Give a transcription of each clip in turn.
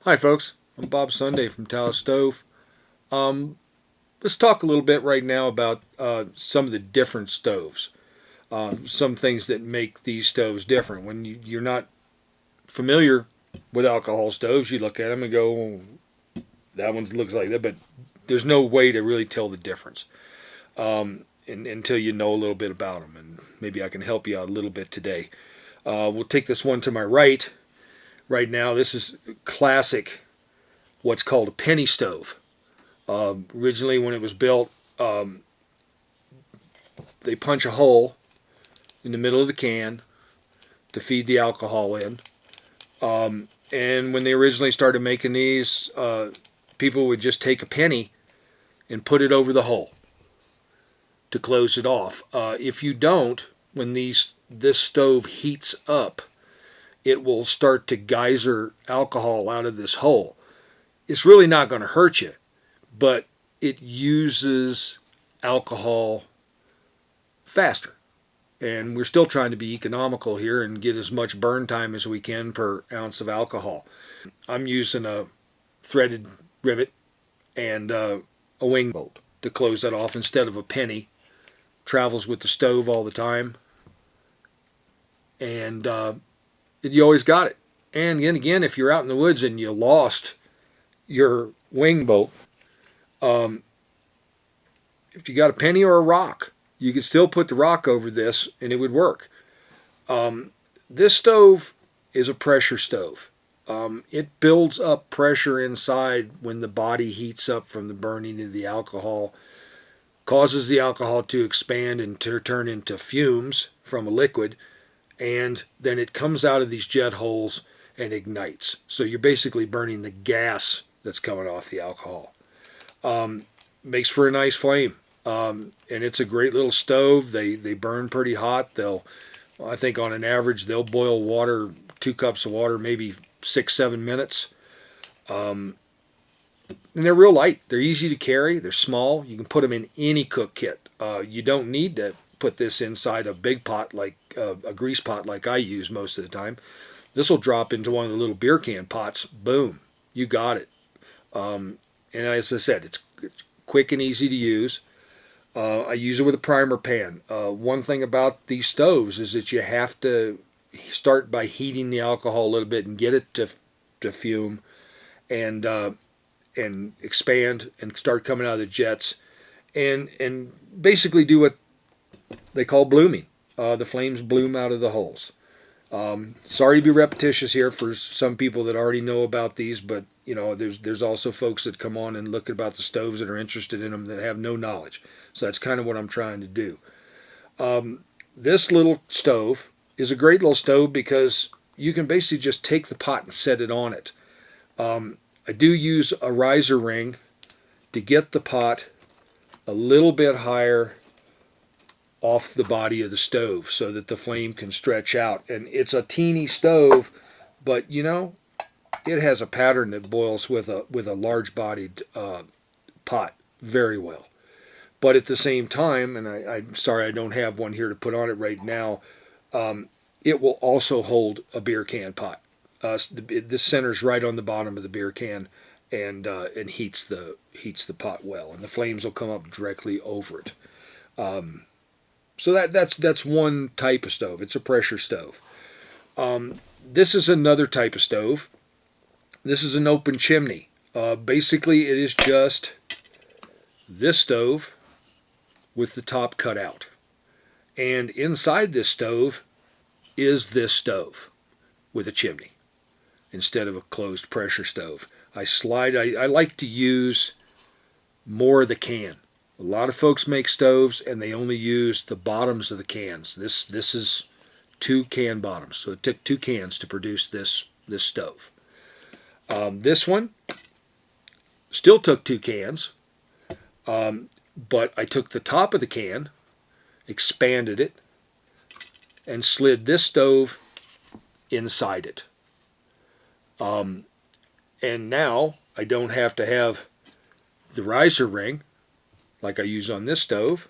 Hi folks, I'm Bob Sunday from Taos Stove. Let's talk a little bit right now about some of the different stoves. Some things that make these stoves different. When you're not familiar with alcohol stoves, you look at them and go, "Oh, that one looks like that," but there's no way to really tell the difference until you know a little bit about them. And maybe I can help you out a little bit today. We'll take this one to my right. Right now, this is classic, what's called a penny stove. Originally, when it was built, they punch a hole in the middle of the can to feed the alcohol in. And when they originally started making these, people would just take a penny and put it over the hole to close it off. If you don't, when this stove heats up, it will start to geyser alcohol out of this hole. It's really not going to hurt you, but it uses alcohol faster. And we're still trying to be economical here and get as much burn time as we can per ounce of alcohol. I'm using a threaded rivet and a wing bolt to close that off instead of a penny. Travels with the stove all the time, and you always got it. And again, if you're out in the woods and you lost your wing bolt, if you got a penny or a rock, you could still put the rock over this and it would work. This stove is a pressure stove. It builds up pressure inside when the body heats up from the burning of the alcohol, causes the alcohol to expand and to turn into fumes from a liquid, and then it comes out of these jet holes and ignites. So you're basically burning the gas that's coming off the alcohol. Makes for a nice flame. And it's a great little stove. They burn pretty hot. I think on an average, they'll boil water, 2 cups of water, maybe 6-7 minutes. And they're real light. They're easy to carry. They're small. You can put them in any cook kit. You don't need to put this inside a big pot, like a grease pot like I use most of the time. This will drop into one of the little beer can pots. Boom. You got it. And as I said, it's quick and easy to use. I use it with a primer pan. One thing about these stoves is that you have to start by heating the alcohol a little bit and get it to fume and expand and start coming out of the jets, and basically do what they call blooming. The flames bloom out of the holes. Sorry to be repetitious here for some people that already know about these, but there's also folks that come on and look about the stoves that are interested in them that have no knowledge. So that's kind of what I'm trying to do. This little stove is a great little stove because you can basically just take the pot and set it on it. I do use a riser ring to get the pot a little bit higher off the body of the stove so that the flame can stretch out. And it's a teeny stove, but it has a pattern that boils with a large-bodied pot very well. But at the same time, and I'm sorry I don't have one here to put on it right now, it will also hold a beer can pot. This centers right on the bottom of the beer can and heats the pot well, and the flames will come up directly over it. So that's one type of stove. It's a pressure stove. This is another type of stove. This is an open chimney. Basically, it is just this stove with the top cut out. And inside this stove is this stove with a chimney instead of a closed pressure stove. I like to use more of the can. A lot of folks make stoves and they only use the bottoms of the cans. This is 2 can bottoms, so it took 2 cans to produce this stove. This one still took 2 cans, but I took the top of the can, expanded it, and slid this stove inside it. And now I don't have to have the riser ring like I use on this stove,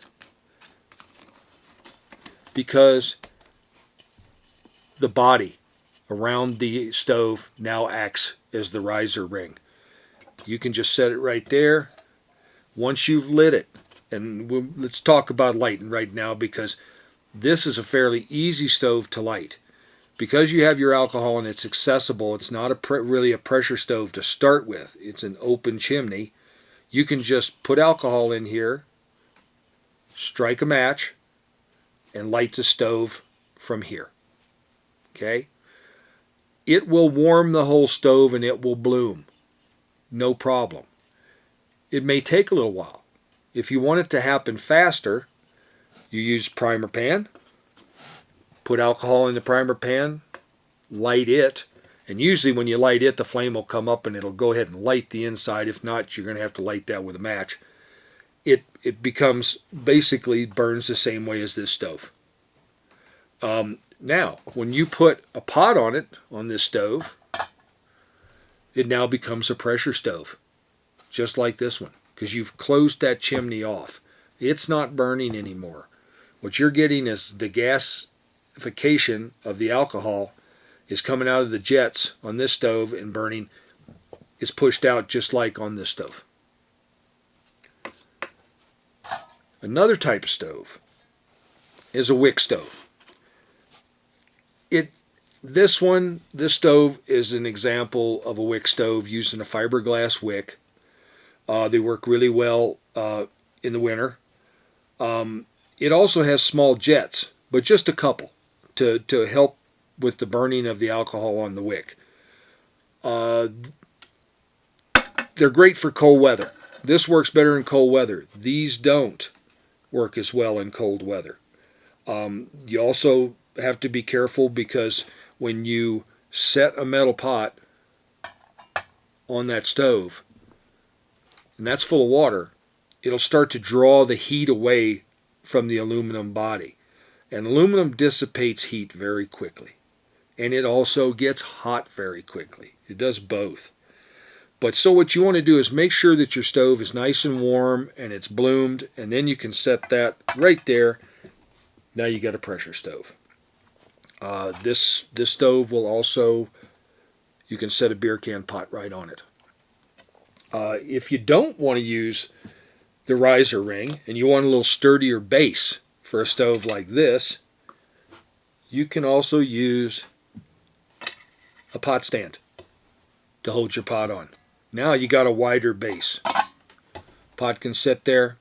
because the body around the stove now acts as the riser ring. You can just set it right there. Once you've lit it, and let's talk about lighting right now, because this is a fairly easy stove to light. Because you have your alcohol and it's accessible, it's not really a pressure stove to start with. It's an open chimney. You can just put alcohol in here, strike a match, and light the stove from here. Okay? It will warm the whole stove and it will bloom. No problem. It may take a little while. If you want it to happen faster, you use primer pan. Put alcohol in the primer pan, light it, and usually when you light it, the flame will come up and it'll go ahead and light the inside. If not, you're going to have to light that with a match. It becomes, basically burns the same way as this stove. Now, when you put a pot on it, on this stove, it now becomes a pressure stove, just like this one, because you've closed that chimney off. It's not burning anymore. What you're getting is the gasification of the alcohol is coming out of the jets on this stove and burning is pushed out just like on this stove. Another type of stove is a wick stove. This stove is an example of a wick stove using a fiberglass wick. They work really well in the winter. It also has small jets, but just a couple to help with the burning of the alcohol on the wick. They're great for cold weather. This works better in cold weather. These don't work as well in cold weather. You also have to be careful, because when you set a metal pot on that stove, and that's full of water, it'll start to draw the heat away from the aluminum body. And aluminum dissipates heat very quickly. And it also gets hot very quickly. It does both. But so what you want to do is make sure that your stove is nice and warm and it's bloomed, and then you can set that right there. Now you got a pressure stove. This stove will also, you can set a beer can pot right on it. If you don't want to use the riser ring and you want a little sturdier base for a stove like this, you can also use a pot stand to hold your pot on. Now you got a wider base. Pot can sit there.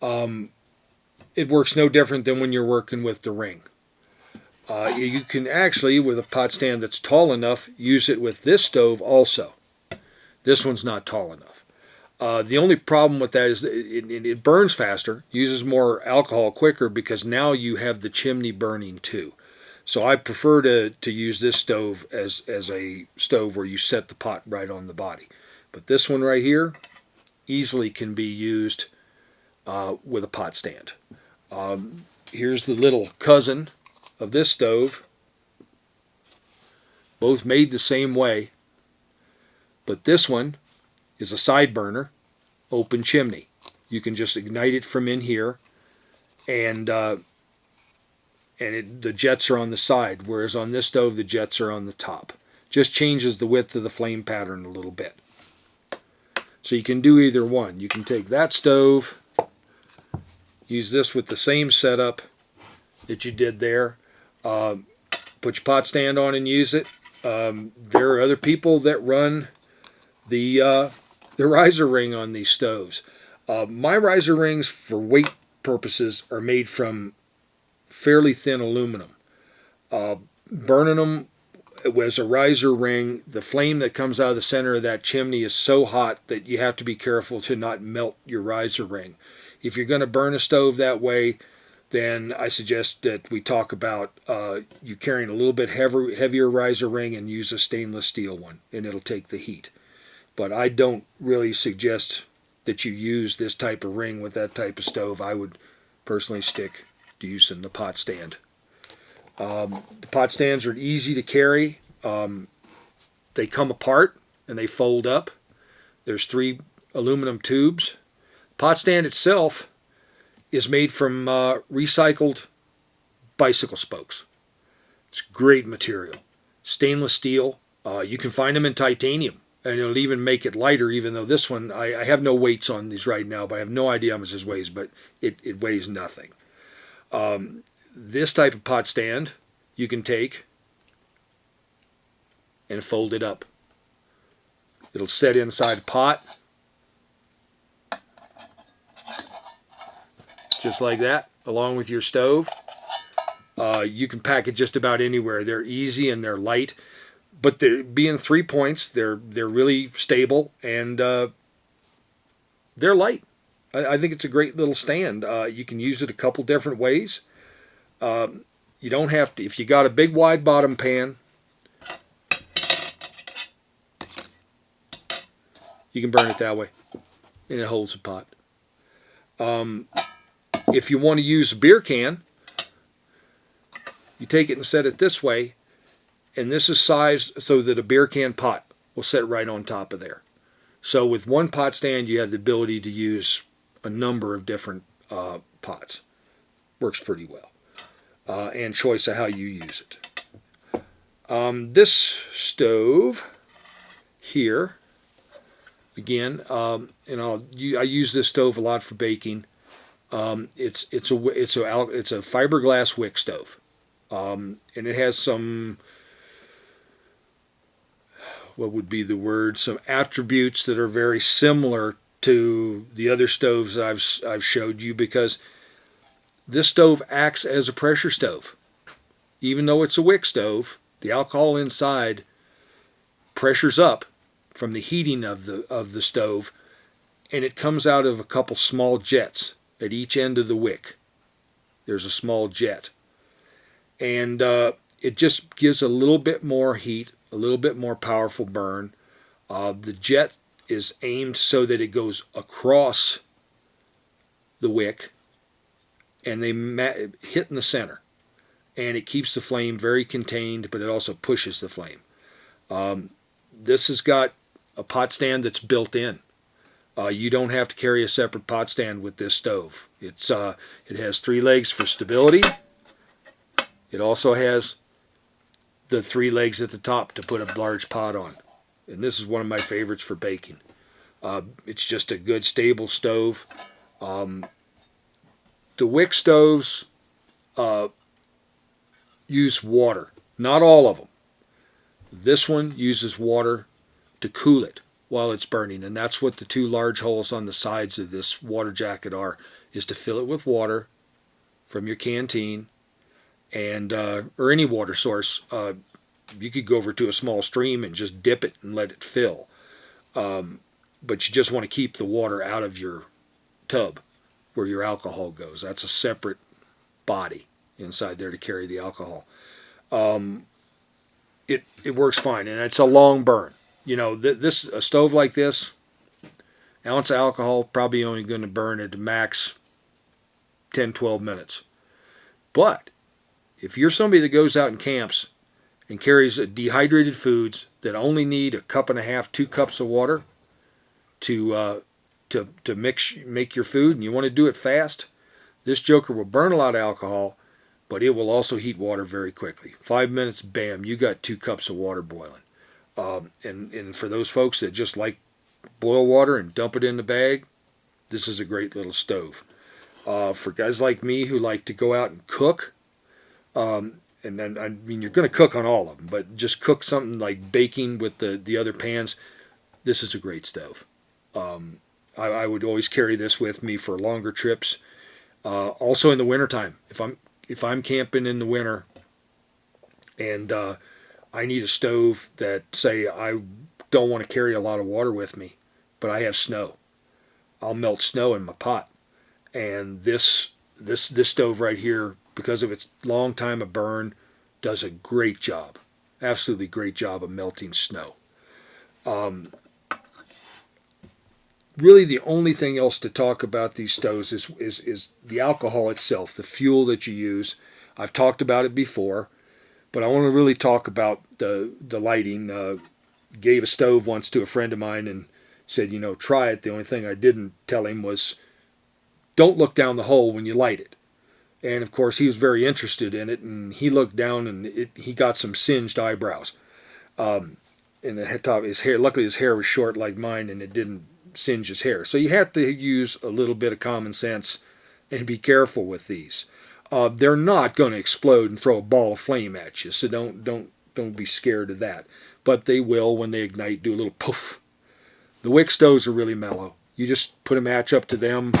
It works no different than when you're working with the ring. You can actually, with a pot stand that's tall enough, use it with this stove also. This one's not tall enough. The only problem with that is it burns faster, uses more alcohol quicker, because now you have the chimney burning too. So I prefer to use this stove as a stove where you set the pot right on the body. But this one right here easily can be used with a pot stand. Here's the little cousin of this stove. Both made the same way. But this one is a side burner, open chimney. You can just ignite it from in here, and the jets are on the side, whereas on this stove the jets are on the top. Just changes the width of the flame pattern a little bit. So you can do either one. You can take that stove, use this with the same setup that you did there, put your pot stand on and use it. There are other people that run the riser ring on these stoves. My riser rings, for weight purposes, are made from fairly thin aluminum. Burning them as a riser ring, the flame that comes out of the center of that chimney is so hot that you have to be careful to not melt your riser ring. If you're going to burn a stove that way, then I suggest that we talk about you carrying a little bit heavier riser ring and use a stainless steel one, and it'll take the heat. But I don't really suggest that you use this type of ring with that type of stove. I would personally stick to using the pot stand. The pot stands are easy to carry. They come apart and they fold up. There's 3 aluminum tubes. Pot stand itself is made from recycled bicycle spokes. It's great material. Stainless steel, You can find them in titanium, and it'll even make it lighter, even though this one, I have no weights on these right now, but I have no idea how much this weighs, but it weighs nothing. This type of pot stand you can take and fold it up. It'll set inside a pot, just like that, along with your stove. You can pack it just about anywhere. They're easy and they're light, but they're, being 3 points, they're really stable, and they're light. I think it's a great little stand. You can use it a couple different ways. You don't have to, if you got a big wide bottom pan, you can burn it that way, and it holds the pot. If you want to use a beer can, you take it and set it this way, and this is sized so that a beer can pot will sit right on top of there. So with one pot stand, you have the ability to use a number of different pots. Works pretty well. And choice of how you use it. This stove here, again, and I use this stove a lot for baking. It's a fiberglass wick stove, and it has some, what would be the word, some attributes that are very similar to the other stoves that I've showed you, because this stove acts as a pressure stove. Even though it's a wick stove, the alcohol inside pressures up from the heating of the stove, and it comes out of a couple small jets at each end of the wick. There's a small jet, and it just gives a little bit more heat, a little bit more powerful burn. The jet is aimed so that it goes across the wick, and they hit in the center, and it keeps the flame very contained, but it also pushes the flame. This has got a pot stand that's built in. You don't have to carry a separate pot stand with this stove. It has 3 legs for stability. It also has the 3 legs at the top to put a large pot on. And this is one of my favorites for baking. It's just a good stable stove. The wick stoves use water. Not all of them. This one uses water to cool it while it's burning, and that's what the 2 large holes on the sides of this water jacket are, is to fill it with water from your canteen, and or any water source. You could go over to a small stream and just dip it and let it fill, but you just want to keep the water out of your tub where your alcohol goes. That's a separate body inside there to carry the alcohol. It works fine, and it's a long burn. You know, a stove like this, ounce of alcohol, probably only going to burn at the max 10-12 minutes. But if you're somebody that goes out and camps and carries dehydrated foods that only need 1.5 cups, 2 cups of water to make your food, and you want to do it fast, this joker will burn a lot of alcohol, but it will also heat water very quickly. 5 minutes, bam, you got 2 cups of water boiling. And for those folks that just like boil water and dump it in the bag, this is a great little stove. For guys like me who like to go out and cook, and then, I mean, you're going to cook on all of them, but just cook something like baking with the other pans, this is a great stove. I would always carry this with me for longer trips. Also in the wintertime, if I'm camping in the winter and I need a stove that, say, I don't want to carry a lot of water with me, but I have snow. I'll melt snow in my pot. And this stove right here, because of its long time of burn, does a great job. Absolutely great job of melting snow. Really the only thing else to talk about these stoves is the alcohol itself, the fuel that you use. I've talked about it before. But I want to really talk about the lighting. Gave a stove once to a friend of mine and said, try it. The only thing I didn't tell him was, don't look down the hole when you light it. And of course, he was very interested in it, and he looked down and he got some singed eyebrows. in the head top. His hair, luckily his hair was short like mine, and it didn't singe his hair. So you have to use a little bit of common sense and be careful with these. They're not going to explode and throw a ball of flame at you, so don't be scared of that. But they will, when they ignite, do a little poof. The Wick stoves are really mellow. You just put a match up to them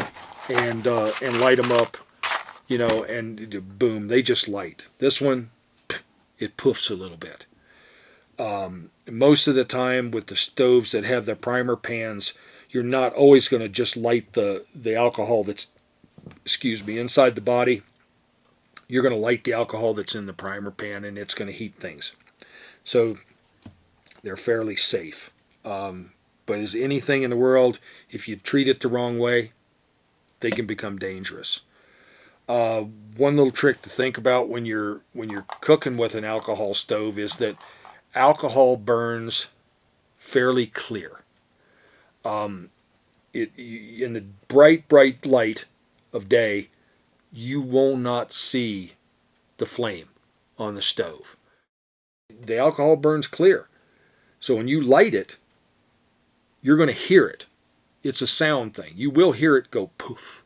and light them up, and boom, they just light. This one, it poofs a little bit. Most of the time with the stoves that have the primer pans, you're not always going to just light the alcohol that's, inside the body. You're going to light the alcohol that's in the primer pan, and it's going to heat things. So they're fairly safe. But as anything in the world, if you treat it the wrong way, they can become dangerous. One little trick to think about when you're cooking with an alcohol stove is that alcohol burns fairly clear. In the bright light of day, you will not see the flame on the stove. The alcohol burns clear. So when you light it, you're going to hear it. It's a sound thing. You will hear it go poof.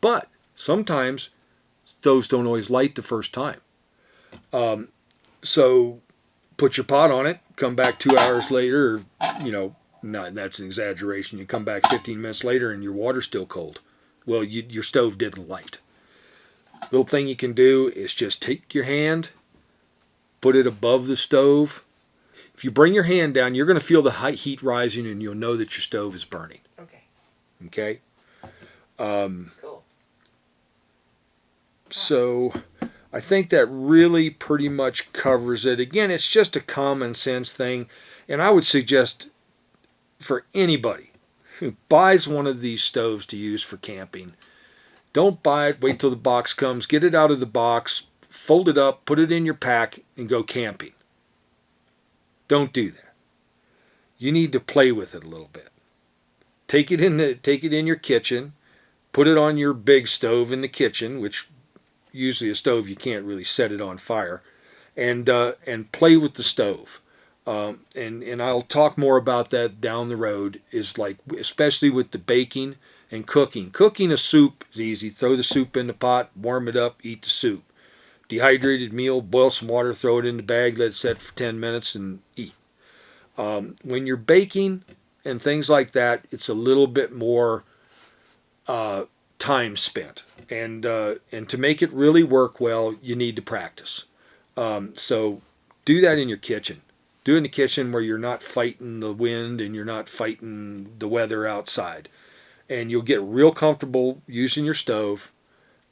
But sometimes stoves don't always light the first time. So put your pot on it, come back 2 hours later, not that's an exaggeration. You come back 15 minutes later and your water's still cold. Well, your stove didn't light. Little thing you can do is just take your hand, put it above the stove. If you bring your hand down, you're going to feel the heat rising, and you'll know that your stove is burning. Okay? Cool. So I think that really pretty much covers it. Again, it's just a common sense thing, and I would suggest for anybody who buys one of these stoves to use for camping, don't buy it, wait till the box comes, get it out of the box, fold it up, put it in your pack, and go camping. Don't do that. You need to play with it a little bit. Take it in your kitchen, put it on your big stove in the kitchen, which usually a stove you can't really set it on fire, and play with the stove. And I'll talk more about that down the road. Is like, especially with the baking and cooking. Cooking a soup is easy. Throw the soup in the pot, warm it up, eat the soup. Dehydrated meal, boil some water, throw it in the bag, let it set for 10 minutes, and eat. When you're baking and things like that, it's a little bit more time spent. And to make it really work well, you need to practice. So do that in your kitchen. Do it in the kitchen where you're not fighting the wind and you're not fighting the weather outside. And you'll get real comfortable using your stove.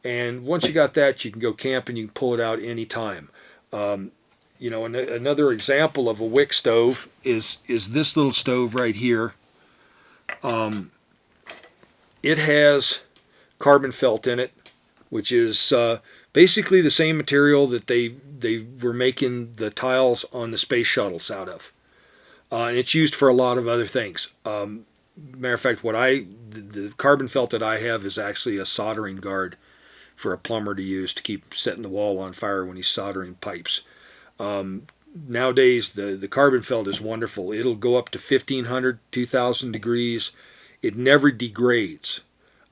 And once you got that, you can go camping. You can pull it out anytime. Another example of a Wick stove is this little stove right here. It has carbon felt in it, which is basically the same material that they were making the tiles on the space shuttles out of. And it's used for a lot of other things. Matter of fact, the carbon felt that I have is actually a soldering guard for a plumber to use to keep setting the wall on fire when he's soldering pipes. Nowadays, the carbon felt is wonderful. It'll go up to 1,500, 2,000 degrees. It never degrades.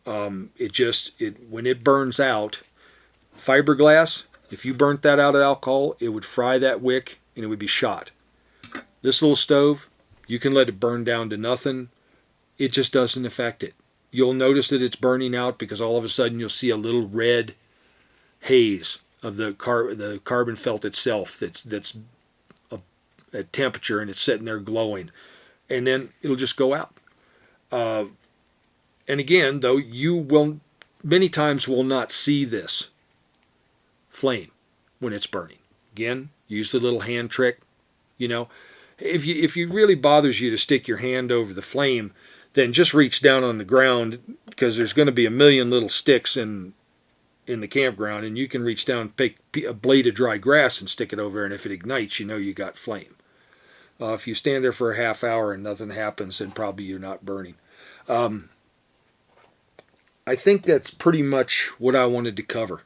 When it burns out, fiberglass, if you burnt that out of alcohol, it would fry that wick and it would be shot. This little stove, you can let it burn down to nothing. It just doesn't affect it. You'll notice that it's burning out because all of a sudden you'll see a little red haze of the carbon felt itself that's at temperature, and it's sitting there glowing. And then it'll just go out. And again, though, you will many times will not see this flame when it's burning. Again, use the little hand trick. If it really bothers you to stick your hand over the flame, then just reach down on the ground, because there's going to be a million little sticks in the campground, and you can reach down and pick a blade of dry grass and stick it over, and if it ignites, you got flame. If you stand there for a half hour and nothing happens, then probably you're not burning. I think that's pretty much what I wanted to cover.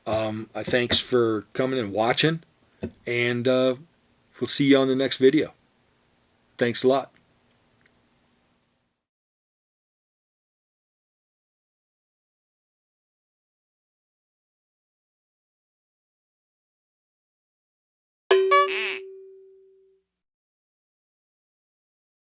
I thanks for coming and watching, and we'll see you on the next video. Thanks a lot.